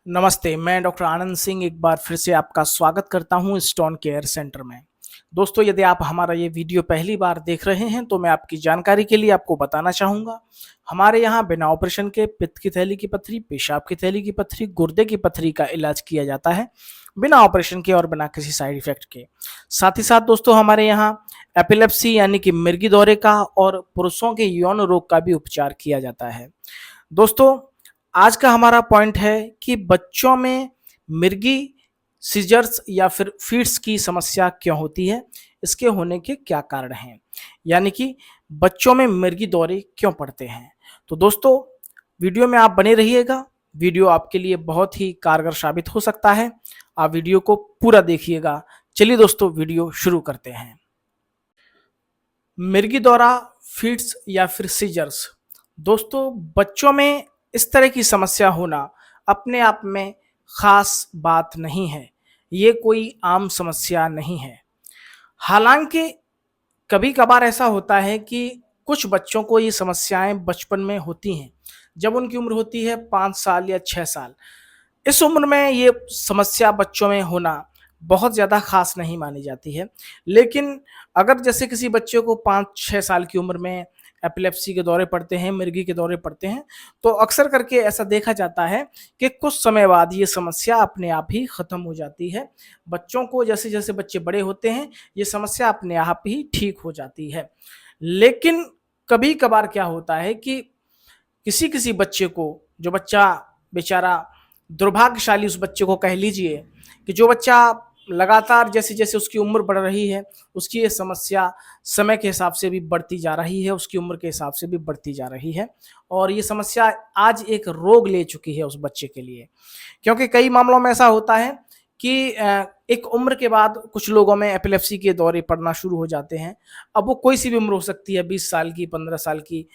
नमस्ते, मैं डॉक्टर आनंद सिंह एक बार फिर से आपका स्वागत करता हूं स्टोन केयर सेंटर में। दोस्तों, यदि आप हमारा ये वीडियो पहली बार देख रहे हैं तो मैं आपकी जानकारी के लिए आपको बताना चाहूँगा, हमारे यहाँ बिना ऑपरेशन के पित्त की थैली की पत्थरी, पेशाब की थैली की पत्थरी, गुर्दे की पत्थरी का इलाज किया जाता है, बिना ऑपरेशन के और बिना किसी साइड इफ़ेक्ट के। साथ ही साथ दोस्तों हमारे यहाँ एपिलेप्सी यानी कि मिर्गी दौरे का और पुरुषों के यौन रोग का भी उपचार किया जाता है। दोस्तों, आज का हमारा पॉइंट है कि बच्चों में मिर्गी, सीजर्स या फिर फिट्स की समस्या क्यों होती है, इसके होने के क्या कारण हैं, यानी कि बच्चों में मिर्गी दौरे क्यों पड़ते हैं। तो दोस्तों, वीडियो में आप बने रहिएगा, वीडियो आपके लिए बहुत ही कारगर साबित हो सकता है। आप वीडियो को पूरा देखिएगा। चलिए दोस्तों, वीडियो शुरू करते हैं। मिर्गी दौरा, फिट्स या फिर सीजर्स। दोस्तों, बच्चों में इस तरह की समस्या होना अपने आप में खास बात नहीं है, ये कोई आम समस्या नहीं है। हालांकि कभी कभार ऐसा होता है कि कुछ बच्चों को ये समस्याएं बचपन में होती हैं, जब उनकी उम्र होती है 5 साल या 6 साल। इस उम्र में ये समस्या बच्चों में होना बहुत ज़्यादा खास नहीं मानी जाती है। लेकिन अगर जैसे किसी बच्चे को 5-6 साल की उम्र में एपिलेप्सी के दौरे पड़ते हैं, मिर्गी के दौरे पड़ते हैं, तो अक्सर करके ऐसा देखा जाता है कि कुछ समय बाद ये समस्या अपने आप ही ख़त्म हो जाती है। बच्चों को जैसे-जैसे बच्चे बड़े होते हैं, ये समस्या अपने आप ही ठीक हो जाती है। लेकिन कभी-कभार क्या होता है कि किसी-किसी बच्चे को, जो बच्चा बेचारा दुर्भाग्यशाली उस बच्चे को कह लीजिए, कि जो बच्चा लगातार जैसे-जैसे उसकी उम्र बढ़ रही है, उसकी ये समस्या समय के हिसाब से भी बढ़ती जा रही है, उसकी उम्र के हिसाब से भी बढ़ती जा रही है और ये समस्या आज एक रोग ले चुकी है उस बच्चे के लिए। क्योंकि कई मामलों में ऐसा होता है कि एक उम्र के बाद कुछ लोगों में एपिलेप्सी के दौरे पड़ना शुरू हो जाते हैं। अब वो कोई सी भी उम्र हो सकती है, 20 साल की, 15 साल की।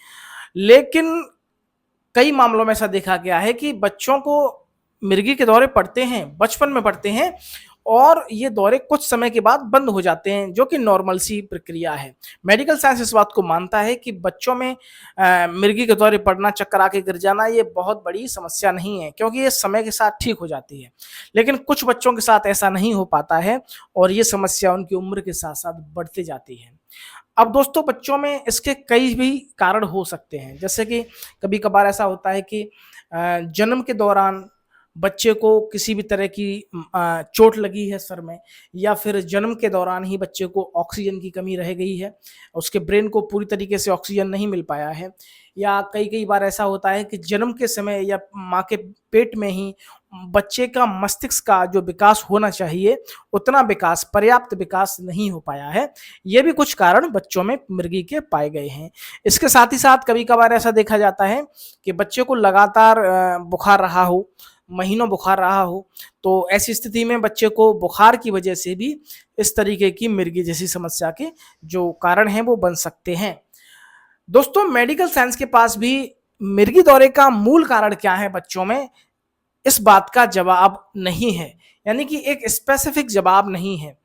लेकिन कई मामलों में ऐसा देखा गया है कि बच्चों को मिर्गी के दौरे पड़ते हैं, बचपन में पड़ते हैं और ये दौरे कुछ समय के बाद बंद हो जाते हैं, जो कि नॉर्मल सी प्रक्रिया है। मेडिकल साइंस इस बात को मानता है कि बच्चों में मिर्गी के दौरे पड़ना, चक्कर आके गिर जाना, ये बहुत बड़ी समस्या नहीं है, क्योंकि ये समय के साथ ठीक हो जाती है। लेकिन कुछ बच्चों के साथ ऐसा नहीं हो पाता है और ये समस्या उनकी उम्र के साथ-साथ बढ़ती जाती है। अब दोस्तों, बच्चों में इसके कई भी कारण हो सकते हैं, जैसे कि कभी-कभार ऐसा होता है कि जन्म के दौरान बच्चे को किसी भी तरह की चोट लगी है सर में, या फिर जन्म के दौरान ही बच्चे को ऑक्सीजन की कमी रह गई है, उसके ब्रेन को पूरी तरीके से ऑक्सीजन नहीं मिल पाया है, या कई-कई बार ऐसा होता है कि जन्म के समय या माँ के पेट में ही बच्चे का मस्तिष्क का जो विकास होना चाहिए, उतना विकास, पर्याप्त विकास नहीं हो पाया है। ये भी कुछ कारण बच्चों में मिर्गी के पाए गए हैं। इसके साथ ही साथ कभी-कभार ऐसा देखा जाता है कि बच्चे को लगातार बुखार रहा हो, महीनों बुखार रहा हो, तो ऐसी स्थिति में बच्चे को बुखार की वजह से भी इस तरीके की मिर्गी जैसी समस्या के जो कारण हैं वो बन सकते हैं। दोस्तों, मेडिकल साइंस के पास भी मिर्गी दौरे का मूल कारण क्या है बच्चों में, इस बात का जवाब नहीं है, यानी कि एक स्पेसिफिक जवाब नहीं है।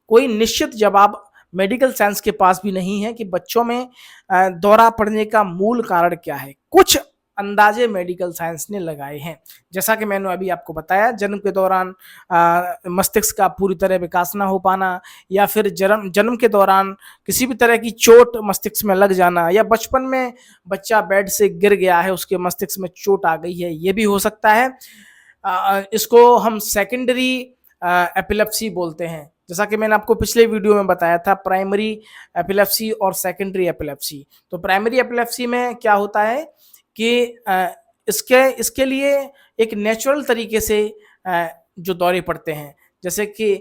कोई निश्चित जवाब मेडिकल साइंस के पास भी नहीं है कि बच्चों में दौरा पड़ने का मूल कारण क्या है। कुछ अंदाजे मेडिकल साइंस ने लगाए हैं, जैसा कि मैंने अभी आपको बताया, जन्म के दौरान मस्तिष्क का पूरी तरह विकास ना हो पाना, या फिर जन्म जन्म के दौरान किसी भी तरह की चोट मस्तिष्क में लग जाना, या बचपन में बच्चा बेड से गिर गया है, उसके मस्तिष्क में चोट आ गई है, ये भी हो सकता है। इसको हम सेकेंडरी एपिलेप्सी बोलते हैं। जैसा कि मैंने आपको पिछले वीडियो में बताया था, प्राइमरी एपिलेप्सी और सेकेंडरी एपिलेप्सी। तो प्राइमरी एपिलेप्सी में क्या होता है कि इसके इसके लिए एक नेचुरल तरीके से जो दौरे पड़ते हैं, जैसे कि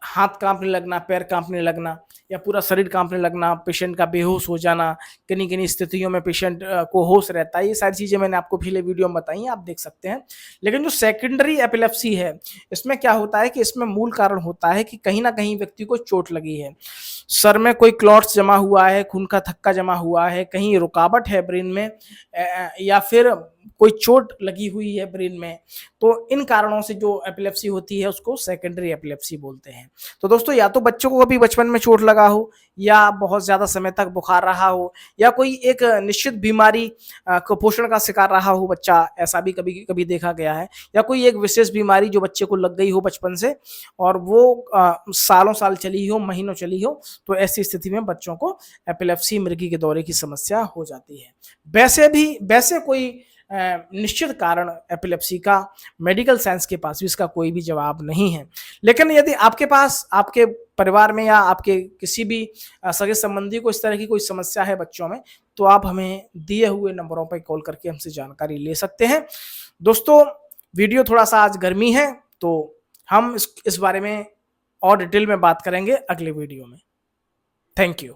हाथ कांपने लगना, पैर कांपने लगना, या पूरा शरीर कांपने लगना, पेशेंट का बेहोश हो जाना, किन्हीं-किन्हीं स्थितियों में पेशेंट को होश रहता है। ये सारी चीज़ें मैंने आपको पिछले वीडियो में बताई हैं, आप देख सकते हैं। लेकिन जो सेकेंडरी एपिलेप्सी है, इसमें क्या होता है कि इसमें मूल कारण होता है कि कहीं न कहीं व्यक्ति को चोट लगी है। सर में कोई क्लॉट्स जमा हुआ है, खून का थक्का जमा हुआ है, कहीं रुकावट है ब्रेन में, या फिर कोई चोट लगी हुई है ब्रेन में, तो इन कारणों से जो एपिलेप्सी होती है उसको सेकेंडरी एपिलेप्सी बोलते हैं। तो दोस्तों, या तो बच्चों को कभी बचपन में चोट लगा हो, या बहुत ज्यादा समय तक बुखार रहा हो, या कोई एक निश्चित बीमारी कुपोषण का शिकार रहा हो बच्चा, ऐसा भी कभी कभी देखा गया है, या कोई एक विशेष बीमारी जो बच्चे को लग गई हो बचपन से और वो सालों साल चली हो, महीनों चली हो, तो ऐसी स्थिति में बच्चों को एपिलेप्सी, मिर्गी के दौरे की समस्या हो जाती है। वैसे कोई निश्चित कारण एपिलेप्सी का मेडिकल साइंस के पास भी इसका कोई भी जवाब नहीं है। लेकिन यदि आपके पास, आपके परिवार में या आपके किसी भी सगे संबंधी को इस तरह की कोई समस्या है बच्चों में, तो आप हमें दिए हुए नंबरों पर कॉल करके हमसे जानकारी ले सकते हैं। दोस्तों, वीडियो थोड़ा सा आज गर्मी है, तो हम इस बारे में और डिटेल में बात करेंगे अगले वीडियो में। Thank you.